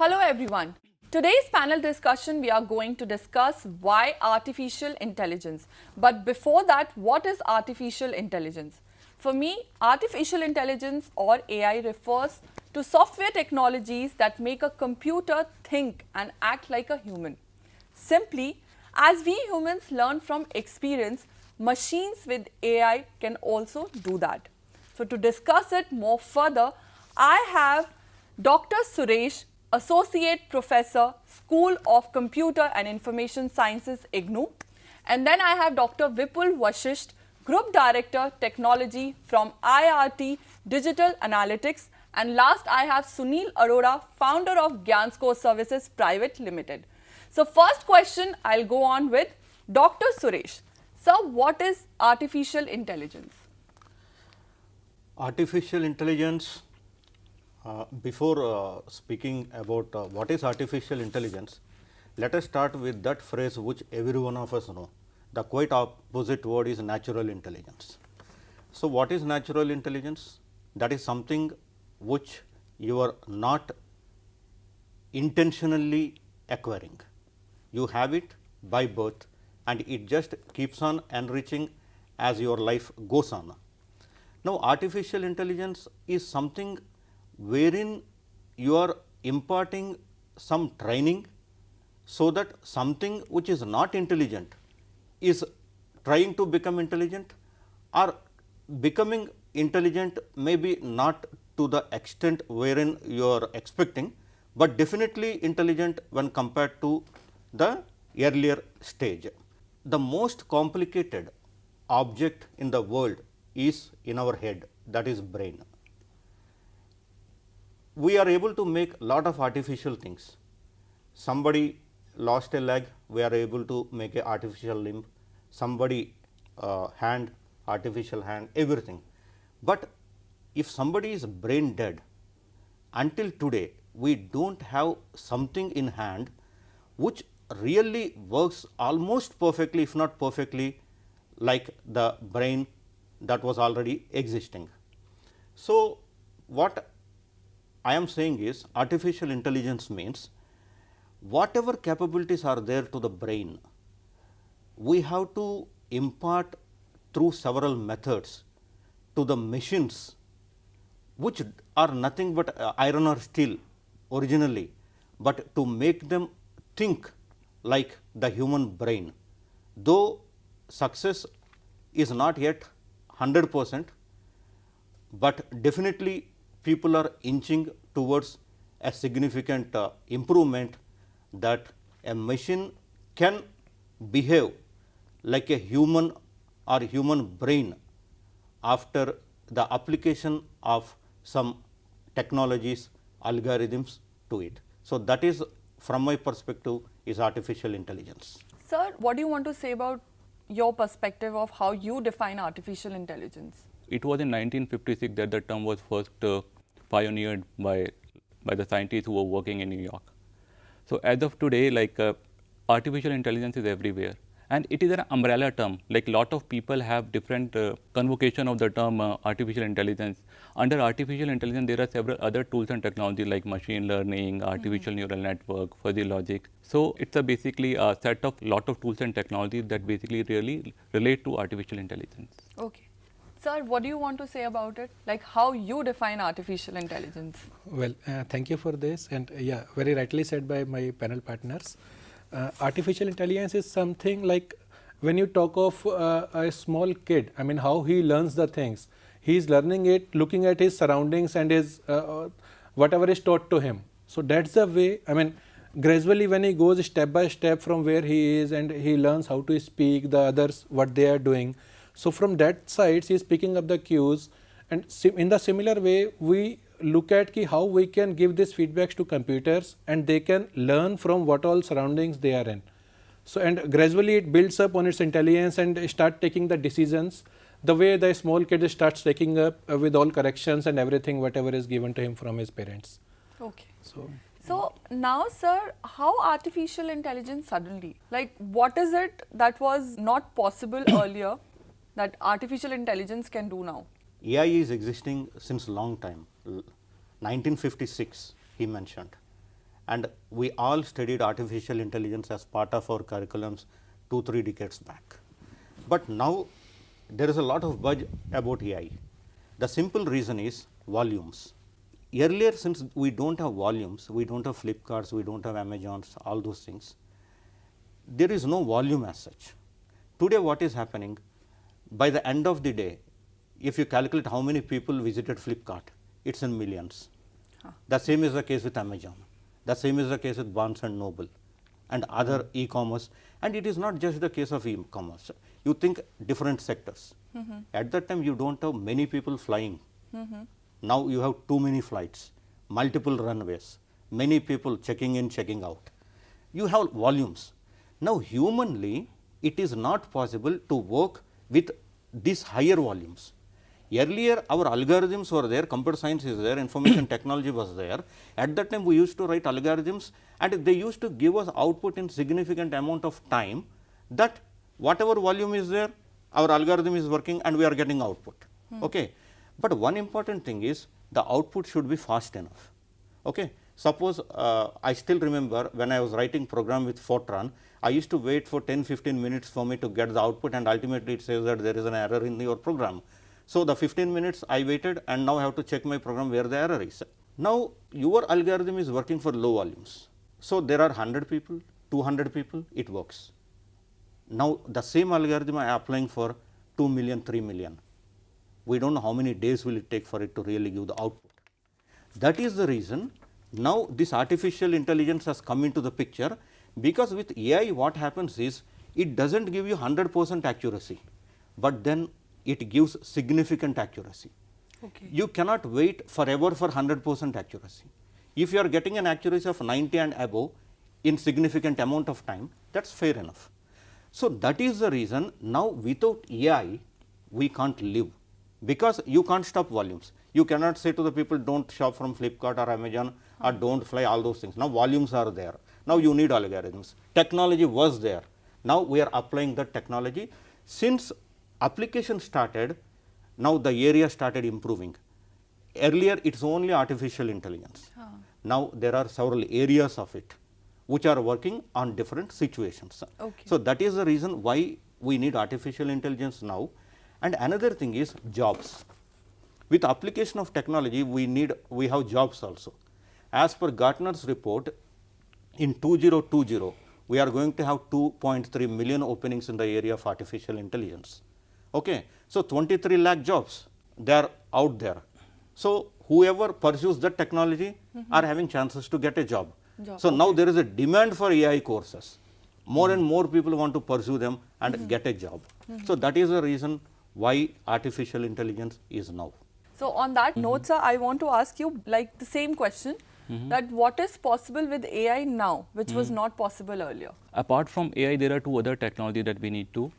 Hello everyone. Today's panel discussion we are going to discuss why artificial intelligence. But before that, what is artificial intelligence? For me, artificial intelligence or AI refers to software technologies that make a computer think and act like a human. Simply, as we humans learn from experience, machines with AI can also do that. So to discuss it more further, I have Dr. Suresh, Associate Professor, School of Computer and Information Sciences, IGNOU. And then I have Dr. Vipul Vashisht, Group Director, Technology from IRT Digital Analytics. And last I have Sunil Arora, Founder of eGyanKosh Services Private Limited. So first question, I'll go on with Dr. Suresh. Sir, what is artificial intelligence? Artificial intelligence, before speaking about what is artificial intelligence, let us start with that phrase which every one of us know. The quite opposite word is natural intelligence. So, what is natural intelligence? That is something which you are not intentionally acquiring. You have it by birth and it just keeps on enriching as your life goes on. Now, artificial intelligence is something wherein you are imparting some training so that something which is not intelligent is trying to become intelligent, or becoming intelligent maybe not to the extent wherein you are expecting, but definitely intelligent when compared to the earlier stage. The most complicated object in the world is in our head, that is brain. We are able to make lot of artificial things. Somebody lost a leg, we are able to make a artificial limb. Somebody hand, artificial hand, everything. But if somebody is brain dead, until today we do not have something in hand which really works almost perfectly, if not perfectly, like the brain that was already existing. So, what I am saying is artificial intelligence means whatever capabilities are there to the brain, we have to impart through several methods to the machines which are nothing but iron or steel originally, but to make them think like the human brain. Though success is not yet 100%, but definitely people are inching towards a significant improvement that a machine can behave like a human or human brain after the application of some technologies, algorithms to it. So, that is from my perspective is artificial intelligence. Sir, what do you want to say about your perspective of how you define artificial intelligence? It was in 1956 that the term was first pioneered by the scientists who were working in New York. So, as of today, like artificial intelligence is everywhere, and it is an umbrella term. Like lot of people have different convocation of the term artificial intelligence. Under artificial intelligence, there are several other tools and technology like machine learning, artificial neural network, fuzzy logic. So, it's basically a set of lot of tools and technologies that basically really relate to artificial intelligence. Okay. Sir, what do you want to say about it? Like how you define artificial intelligence? Well, thank you for this, and yeah, very rightly said by my panel partners. Artificial intelligence is something like when you talk of a small kid, I mean how he learns the things. He is learning it looking at his surroundings and his whatever is taught to him. So that's the way, I mean gradually when he goes step by step from where he is and he learns how to speak, the others what they are doing. So from that side he is picking up the cues, and in the similar way we look at how we can give these feedbacks to computers and they can learn from what all surroundings they are in. So and gradually it builds up on its intelligence and start taking the decisions the way the small kid starts taking up with all corrections and everything whatever is given to him from his parents. Okay. So now sir, how artificial intelligence suddenly? Like what is it that was not possible earlier that artificial intelligence can do now? AI is existing since long time, 1956 he mentioned, and we all studied artificial intelligence as part of our curriculums 2-3 decades back. But now there is a lot of buzz about AI. The simple reason is volumes. Earlier, since we don't have volumes, we don't have Flipkarts, we don't have Amazons, all those things, there is no volume as such. Today what is happening, by the end of the day, if you calculate how many people visited Flipkart, it's in millions. The same is the case with Amazon. The same is the case with Barnes and Noble and other e-commerce. And it is not just the case of e-commerce. You think different sectors. At that time, you don't have many people flying. Now you have too many flights, multiple runways, many people checking in, checking out. You have volumes. Now, humanly, it is not possible to work with these higher volumes. Earlier, our algorithms were there, computer science is there, information technology was there. At that time, we used to write algorithms and they used to give us output in significant amount of time, that whatever volume is there, our algorithm is working and we are getting output. Okay. But one important thing is the output should be fast enough. Okay. Suppose I still remember when I was writing program with Fortran, I used to wait for 10-15 minutes for me to get the output, and ultimately it says that there is an error in your program. So, the 15 minutes I waited, and now I have to check my program where the error is. Now, your algorithm is working for low volumes. So, there are 100 people, 200 people, it works. Now, the same algorithm I am applying for 2 million, 3 million. We don't know how many days will it take for it to really give the output. That is the reason now this artificial intelligence has come into the picture, because with AI what happens is it does not give you 100% accuracy, but then it gives significant accuracy. Okay. You cannot wait forever for 100% accuracy. If you are getting an accuracy of 90 and above in significant amount of time, that is fair enough. So, that is the reason now without AI we can't live, because you can't stop volumes. You cannot say to the people, don't shop from Flipkart or Amazon or don't fly, all those things. Now, volumes are there. Now, you need algorithms. Technology was there. Now, we are applying that technology. Since application started, now the area started improving. Earlier, it is only artificial intelligence. Now, there are several areas of it which are working on different situations. Okay. So, that is the reason why we need artificial intelligence now. And another thing is jobs. With application of technology, we have jobs also. As per Gartner's report, in 2020, we are going to have 2.3 million openings in the area of artificial intelligence. Okay. So, 23 lakh jobs, they are out there. So, whoever pursues that technology are having chances to get a job. So, now there is a demand for AI courses. More and more people want to pursue them and get a job. So, that is the reason why artificial intelligence is now. So, on that note, sir, I want to ask you like the same question, that what is possible with AI now, which was not possible earlier? Apart from AI, there are two other technologies that we need to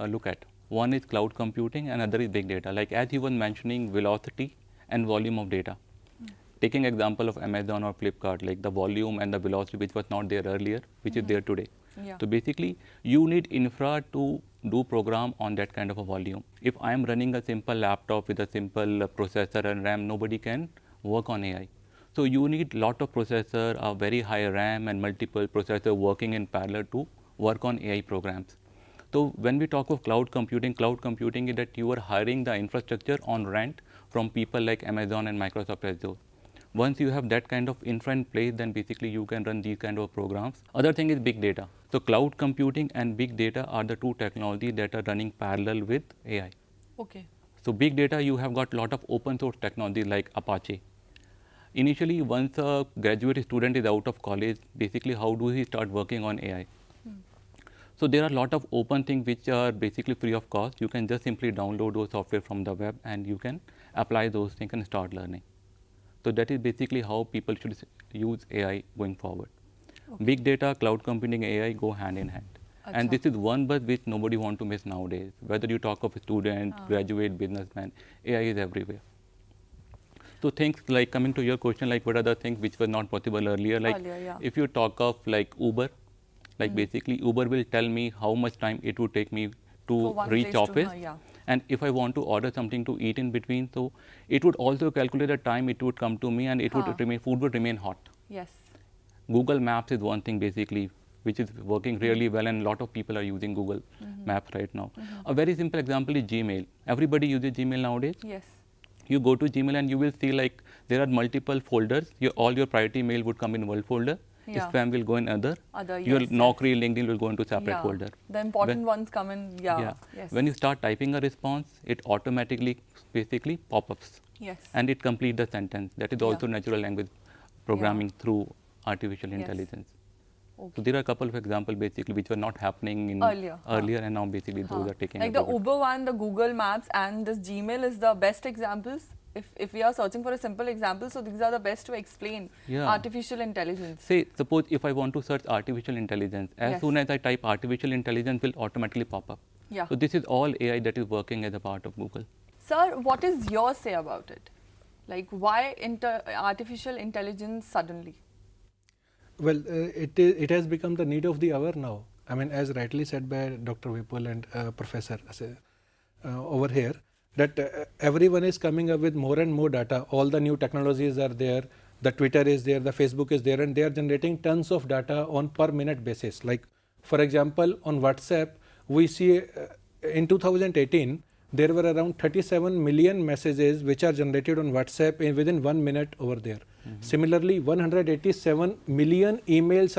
look at. One is cloud computing and other is big data. Like as you were mentioning, velocity and volume of data. Taking example of Amazon or Flipkart, like the volume and the velocity which was not there earlier, which is there today. Yeah. So basically, you need infra to do program on that kind of a volume. If I am running a simple laptop with a simple processor and RAM, nobody can work on AI. So you need lot of processor, a very high RAM and multiple processor working in parallel to work on AI programs. So when we talk of cloud computing is that you are hiring the infrastructure on rent from people like Amazon and Microsoft Azure. Once you have that kind of infra in place, then basically you can run these kind of programs. Other thing is big data. So cloud computing and big data are the two technologies that are running parallel with AI. Okay. So big data, you have got lot of open source technology like Apache. Initially, once a graduate student is out of college, basically how do he start working on AI? So there are a lot of open things which are basically free of cost. You can just simply download those software from the web and you can apply those things and start learning. So that is basically how people should use AI going forward. Okay. Big data, cloud computing, AI go hand in hand. And this is one bus which nobody want to miss nowadays. Whether you talk of a student, graduate, businessman, AI is everywhere. So things like, coming to your question, like what are the things which were not possible earlier? Like if you talk of like Uber, like basically Uber will tell me how much time it would take me to reach office. And if I want to order something to eat in between, so it would also calculate the time it would come to me and it would remain, food would remain hot. Yes. Google Maps is one thing basically which is working really well, and a lot of people are using Google Maps right now. A very simple example is Gmail. Everybody uses Gmail nowadays. Yes. You go to Gmail and you will see like there are multiple folders. All your priority mail would come in one folder. Yeah. Spam will go in other. Your Yes, Naukri, LinkedIn will go into separate folder. The important ones come in, Yes. When you start typing a response, it automatically basically pop-ups. Yes. And it completes the sentence. That is also natural language programming through artificial intelligence. Okay. So there are a couple of examples basically which were not happening in earlier, and now basically those are taking like the Uber one, the Google Maps and this Gmail is the best examples. If we are searching for a simple example, so these are the best to explain artificial intelligence. Say, suppose if I want to search artificial intelligence, as soon as I type artificial intelligence will automatically pop up. Yeah. So this is all AI that is working as a part of Google. Sir, what is your say about it? Like why artificial intelligence suddenly? Well, it has become the need of the hour now. I mean, as rightly said by Dr. Vipul and Professor over here, that everyone is coming up with more and more data. All the new technologies are there. The Twitter is there, the Facebook is there, and they are generating tons of data on per minute basis. Like, for example, on WhatsApp, we see in 2018, there were around 37 million messages which are generated on WhatsApp within 1 minute over there. Similarly, 187 million emails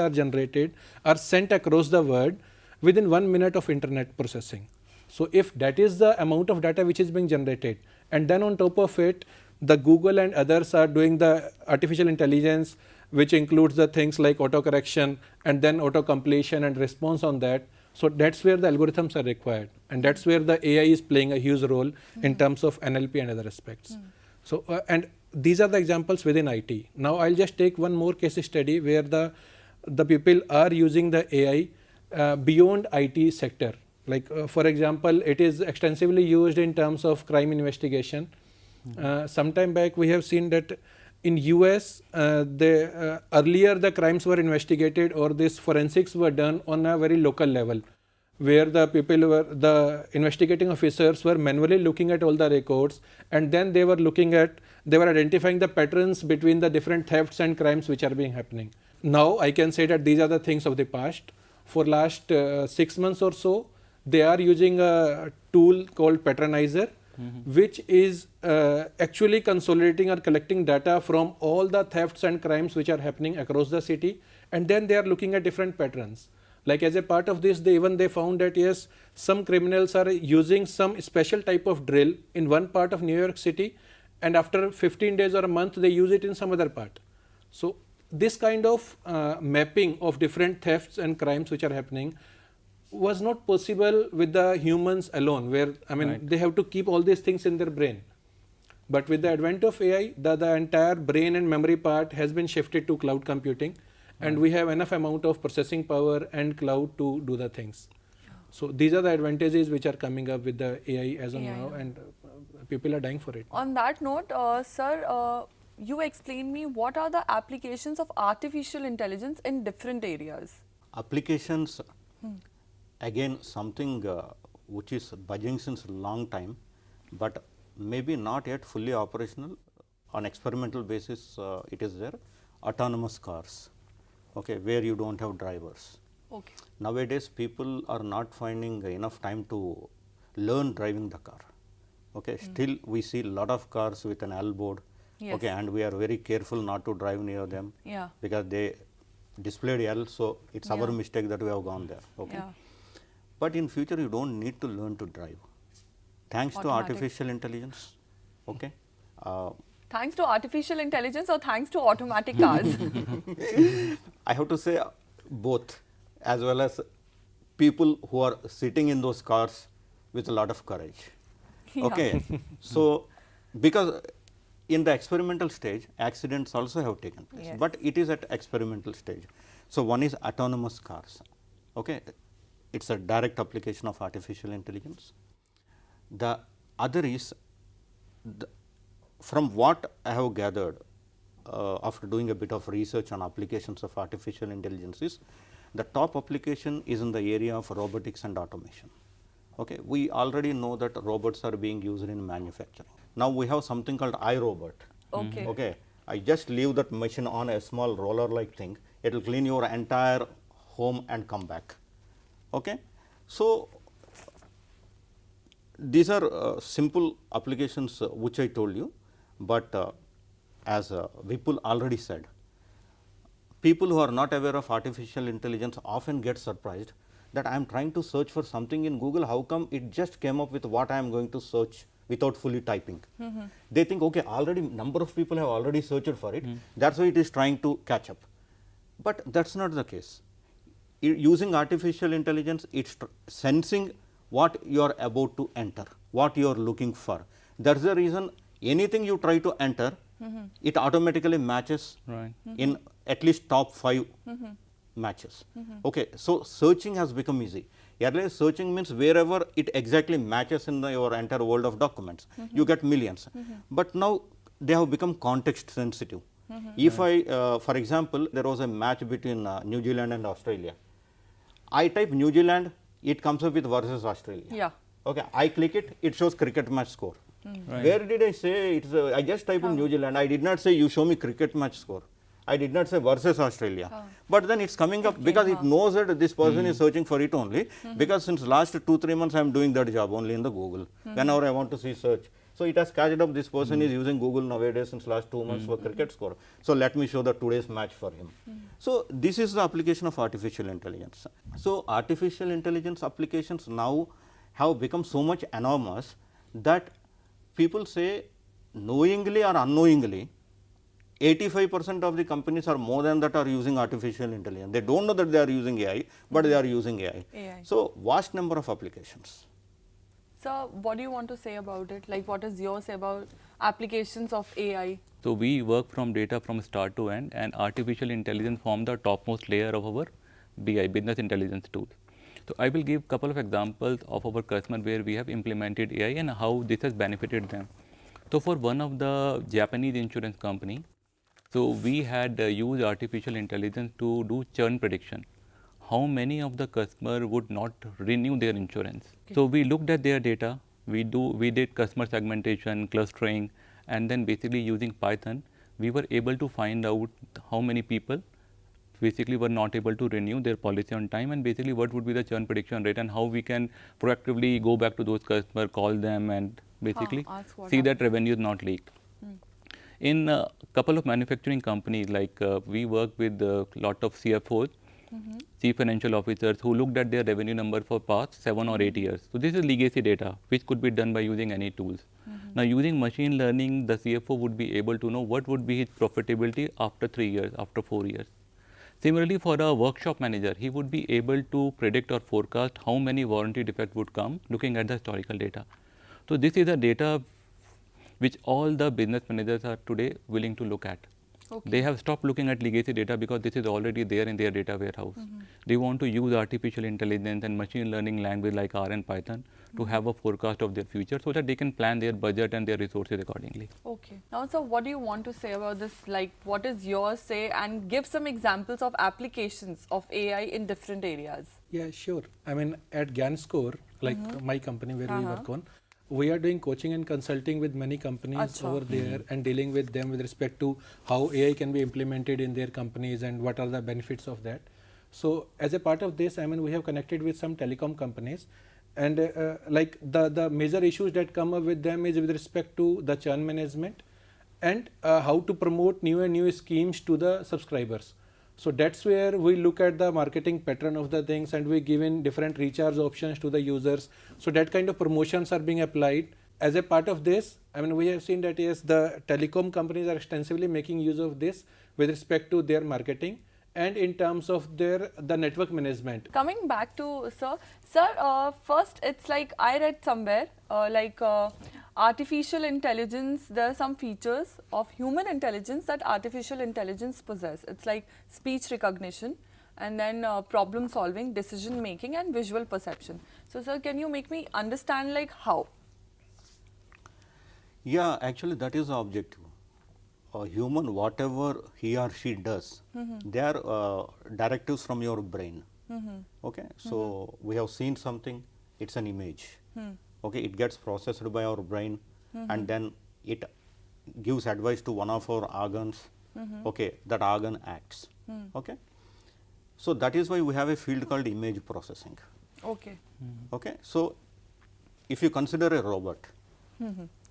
are sent across the world within 1 minute of internet processing. So if that is the amount of data which is being generated, and then on top of it, the Google and others are doing the artificial intelligence, which includes the things like autocorrection and then auto-completion and response on that. So that's where the algorithms are required, and that's where the AI is playing a huge role in terms of NLP and other aspects. So and these are the examples within IT. Now I'll just take one more case study where the people are using the AI beyond IT sector. Like for example, it is extensively used in terms of crime investigation. Some time back we have seen that in US, earlier the crimes were investigated or this forensics were done on a very local level, where the investigating officers were manually looking at all the records, and then they were identifying the patterns between the different thefts and crimes which are being happening. Now I can say that these are the things of the past. For last 6 months or so, they are using a tool called Patronizer, which is actually consolidating or collecting data from all the thefts and crimes which are happening across the city, and then they are looking at different patterns. Like as a part of this, they found that yes, some criminals are using some special type of drill in one part of New York City, and after 15 days or a month, they use it in some other part. So this kind of mapping of different thefts and crimes which are happening was not possible with the humans alone, where they have to keep all these things in their brain. But with the advent of AI, the entire brain and memory part has been shifted to cloud computing, and we have enough amount of processing power and cloud to do the things. So these are the advantages which are coming up with the AI as of now, and people are dying for it. On that note, sir, you explain me what are the applications of artificial intelligence in different areas? Applications, again something which is buzzing since a long time, but maybe not yet fully operational. On experimental basis, it is there. Autonomous cars, okay, where you don't have drivers. Okay. Nowadays, people are not finding enough time to learn driving the car. Okay, still we see a lot of cars with an L board. Yes. Okay, and we are very careful not to drive near them. Yeah. Because they displayed L, so it's our mistake that we have gone there. Okay. Yeah. But in future, you don't need to learn to drive, thanks to artificial intelligence. Okay. Thanks to artificial intelligence or thanks to automatic cars? I have to say both, as well as people who are sitting in those cars with a lot of courage. Okay. So, because in the experimental stage, accidents also have taken place, but it is at experimental stage. So, one is autonomous cars. Okay. It's a direct application of artificial intelligence. The other is, from what I have gathered after doing a bit of research on applications of artificial intelligence, is the top application is in the area of robotics and automation. Okay. We already know that robots are being used in manufacturing. Now we have something called iRobot. Okay. Okay. I just leave that machine on a small roller like thing, it will clean your entire home and come back. Okay. So, these are simple applications which I told you, but as Vipul already said, people who are not aware of artificial intelligence often get surprised that I am trying to search for something in Google, how come it just came up with what I am going to search without fully typing. They think, okay, already number of people have already searched for it, that is why it is trying to catch up. But that is not the case. Using artificial intelligence, it is sensing what you are about to enter, what you are looking for. That is the reason anything you try to enter, it automatically matches in at least top 5 matches. Okay. So, searching has become easy. Earlier searching means wherever it exactly matches in your entire world of documents, you get millions. But now they have become context sensitive. If I, for example, there was a match between New Zealand and Australia. I type New Zealand, it comes up with versus Australia. Yeah. Okay. I click it, it shows cricket match score. Where did I say it's I just typed in New Zealand, I did not say you show me cricket match score. I did not say versus Australia, but then it's coming up because it knows that this person is searching for it only, because since last 2-3 months I am doing that job only in the Google, whenever I want to see search. So, it has catched up this person is using Google nowadays since last 2 months for cricket score. So, let me show the today's match for him. So, this is the application of artificial intelligence. So, artificial intelligence applications now have become so much enormous that people say knowingly or unknowingly 85% of the companies or more than that are using artificial intelligence. They do not know that they are using AI, but they are using AI. So, vast number of applications. So, what do you want to say about it? Like, what is your say about applications of AI? So, we work from data from start to end, and artificial intelligence form the topmost layer of our BI, business intelligence tool. So, I will give couple of examples of our customer where we have implemented AI and how this has benefited them. So, for one of the Japanese insurance company, so we had used artificial intelligence to do churn prediction. How many of the customer would not renew their insurance? So, we looked at their data, we did customer segmentation, clustering, and then basically using Python, we were able to find out how many people basically were not able to renew their policy on time, and basically what would be the churn prediction rate and how we can proactively go back to those customers, call them and basically see that revenue is not leaked. In a couple of manufacturing companies, like we work with a lot of CFOs, chief financial officers, who looked at their revenue number for past 7 or 8 years. So, this is legacy data which could be done by using any tools. Now, using machine learning, the CFO would be able to know what would be his profitability after 3 years, after 4 years. Similarly, for a workshop manager, he would be able to predict or forecast how many warranty defects would come looking at the historical data. So, this is a data which all the business managers are today willing to look at. They have stopped looking at legacy data because this is already there in their data warehouse. They want to use artificial intelligence and machine learning language like R and Python to have a forecast of their future, so that they can plan their budget and their resources accordingly. Okay. Now, so what do you want to say about this? Like, what is your say, and give some examples of applications of AI in different areas? Yeah, sure. I mean, at eGyanKosh, like my company where we work on, we are doing coaching and consulting with many companies over there and dealing with them with respect to how AI can be implemented in their companies and what are the benefits of that. So, as a part of this, I mean, we have connected with some telecom companies, and like the major issues that come up with them is with respect to the churn management and how to promote new and new schemes to the subscribers. So, that's where we look at the marketing pattern of the things, and we give in different recharge options to the users. So, that kind of promotions are being applied. As a part of this, I mean, we have seen that yes, the telecom companies are extensively making use of this with respect to their marketing and in terms of the network management. Coming back to sir, first it's like I read somewhere artificial intelligence, there are some features of human intelligence that artificial intelligence possess. It's like speech recognition, and then problem solving, decision making, and visual perception. So, sir, can you make me understand like how? Yeah, actually that is the objective. A human, whatever he or she does, they are directives from your brain. Okay, so we have seen something, it's an image. Okay, it gets processed by our brain, and then it gives advice to one of our organs. Okay, that organ acts. Okay, So, that is why we have a field called image processing. Okay. Okay. So, if you consider a robot,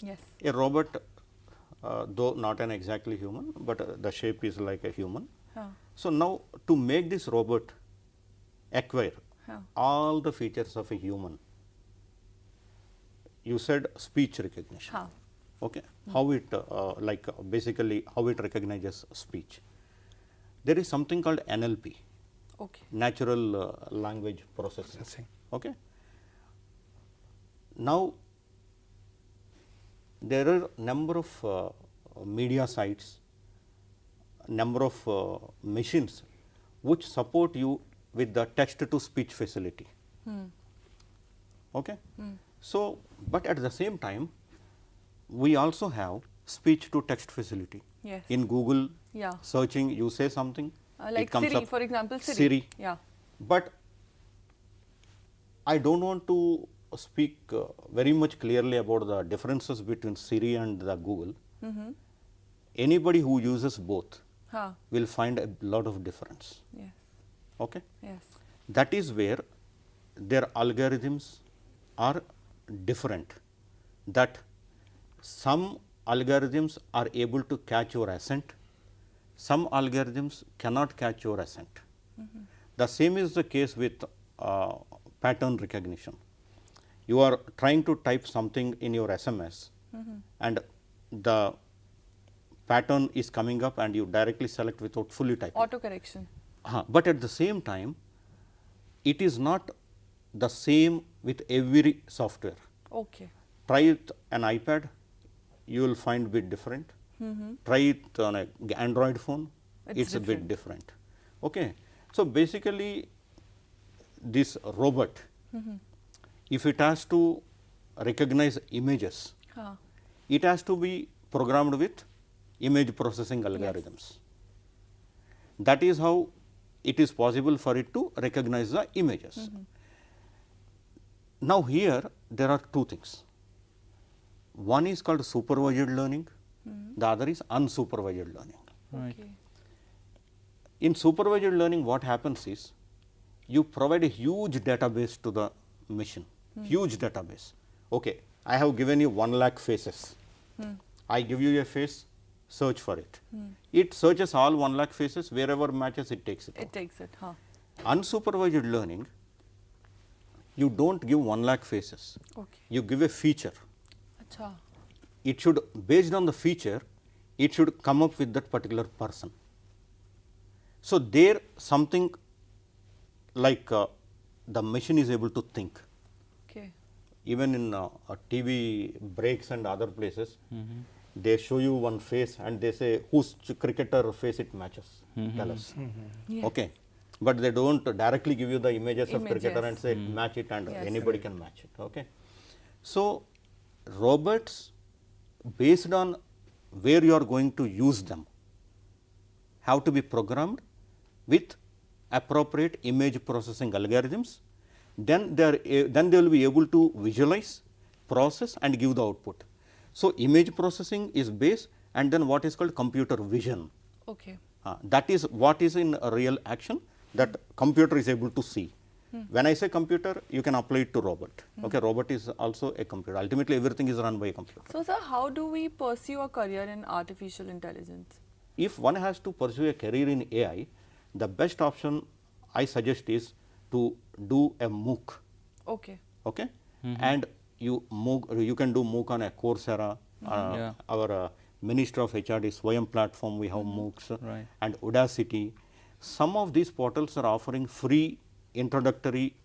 Yes. a robot though not an exactly human, but the shape is like a human. So, now to make this robot acquire all the features of a human, you said speech recognition. Okay. How it basically how it recognizes speech. There is something called NLP, natural language processing. Okay. Now, there are number of media sites, number of machines which support you with the text to speech facility. Okay. So, but at the same time we also have speech to text facility. Yes. In Google Yeah. searching, you say something, Like it comes Siri, up, for example, Siri. Siri. Yeah. But I do not want to speak very much clearly about the differences between Siri and the Google. Anybody who uses both will find a lot of difference. Yes. Okay? Yes. That is where their algorithms are different, that some algorithms are able to catch your accent, some algorithms cannot catch your accent. The same is the case with pattern recognition. You are trying to type something in your SMS and the pattern is coming up and you directly select without fully typing. Auto correction. But at the same time, it is not the same with every software. Okay. Try it on iPad, you will find bit different. Try it on an Android phone, it's a bit different. Okay. So, basically this robot, if it has to recognize images, it has to be programmed with image processing algorithms. That is how it is possible for it to recognize the images. Now, here there are two things. One is called supervised learning, the other is unsupervised learning. Okay. In supervised learning, what happens is you provide a huge database to the machine, huge database. Okay, I have given you 1 lakh faces. I give you a face, search for it. It searches all 1 lakh faces, wherever matches it takes it. It takes it. Unsupervised learning, you do not give 1 lakh faces, you give a feature. Achha. It should, based on the feature, it should come up with that particular person. So, there something like the machine is able to think. Okay. Even in TV breaks and other places, they show you one face and they say whose cricketer face it matches, tell us. Okay. But they do not directly give you the images of cricketer and say match it, and anybody can match it. Okay. So, robots, based on where you are going to use them, have to be programmed with appropriate image processing algorithms, then they will be able to visualize, process and give the output. So, image processing is base, and then what is called computer vision. Okay. That is what is in a real action that computer is able to see. When I say computer, you can apply it to robot. Okay, robot is also a computer. Ultimately, everything is run by a computer. So, sir, how do we pursue a career in artificial intelligence? If one has to pursue a career in AI, the best option I suggest is to do a MOOC. Okay. Okay, and you can do MOOC on a Coursera. Our Ministry of HRD Swayam platform, we have MOOCs, and Udacity. Some of these portals are offering free introductory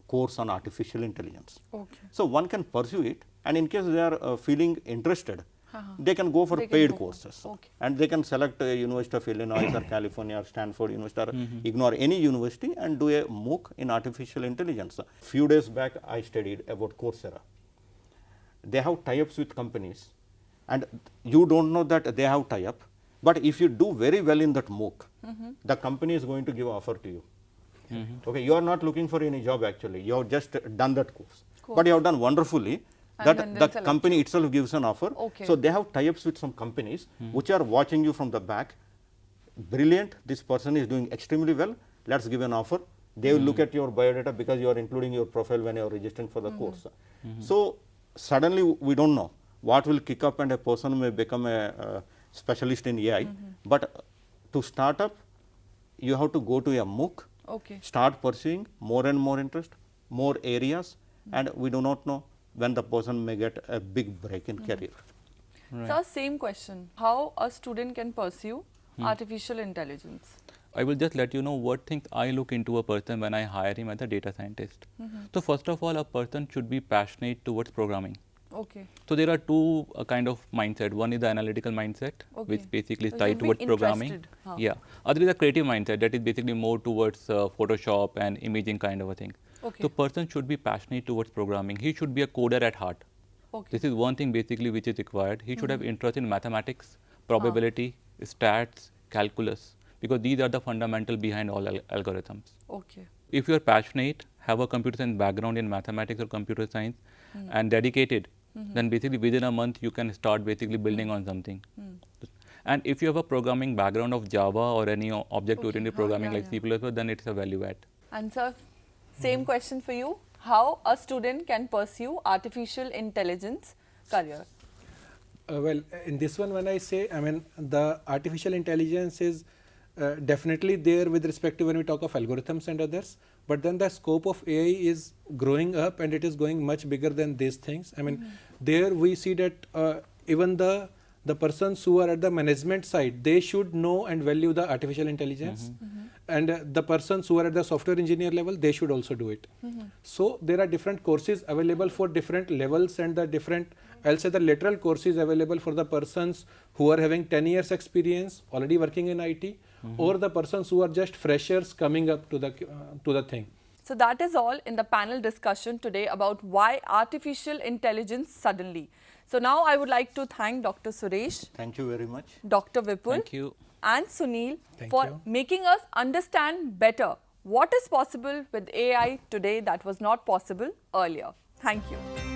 course on artificial intelligence. Okay. So, one can pursue it, and in case they are feeling interested, they can go for paid courses. Okay. And they can select a University of Illinois or California or Stanford University or IGNOU or any university and do a MOOC in artificial intelligence. Few days back, I studied about Coursera. They have tie-ups with companies, and you do not know that they have tie-up, but if you do very well in that MOOC, the company is going to give offer to you. Okay, you are not looking for any job actually, you have just done that course. But you have done wonderfully, that the company itself gives an offer. Okay. So, they have tie-ups with some companies which are watching you from the back, brilliant, this person is doing extremely well, let's give an offer. They will look at your biodata because you are including your profile when you are registering for the course. So, suddenly we do not know what will kick up and a person may become a specialist in AI, but to start up you have to go to a MOOC, start pursuing more and more interest, more areas, and we do not know when the person may get a big break in career. Right. So, same question, how a student can pursue artificial intelligence? I will just let you know what things I look into a person when I hire him as a data scientist. So, first of all, a person should be passionate towards programming. So, there are two kind of mindset. One is the analytical mindset, which basically is tied towards programming. Yeah. Other is a creative mindset that is basically more towards Photoshop and imaging kind of a thing. So, person should be passionate towards programming. He should be a coder at heart. This is one thing basically which is required. He should have interest in mathematics, probability, stats, calculus, because these are the fundamental behind all algorithms. If you are passionate, have a computer science background in mathematics or computer science and dedicated, then basically within a month you can start basically building on something. And if you have a programming background of Java or any object-oriented programming like C++, then it's a value add. And sir, same question for you. How a student can pursue artificial intelligence career? Well, in this one, when I say, I mean, the artificial intelligence is definitely there with respect to when we talk of algorithms and others, but then the scope of AI is growing up and it is going much bigger than these things. I mean, there we see that even the persons who are at the management side, they should know and value the artificial intelligence. And the persons who are at the software engineer level, they should also do it. So there are different courses available for different levels, and the different, I'll say the lateral courses available for the persons who are having 10 years experience already working in IT, or the persons who are just freshers coming up to the thing. So that is all in the panel discussion today about why artificial intelligence suddenly. So now I would like to thank Dr. Suresh. Thank you very much. Dr. Vipul. Thank you. And Sunil Thank for you. making us understand better what is possible with AI today that was not possible earlier. Thank you.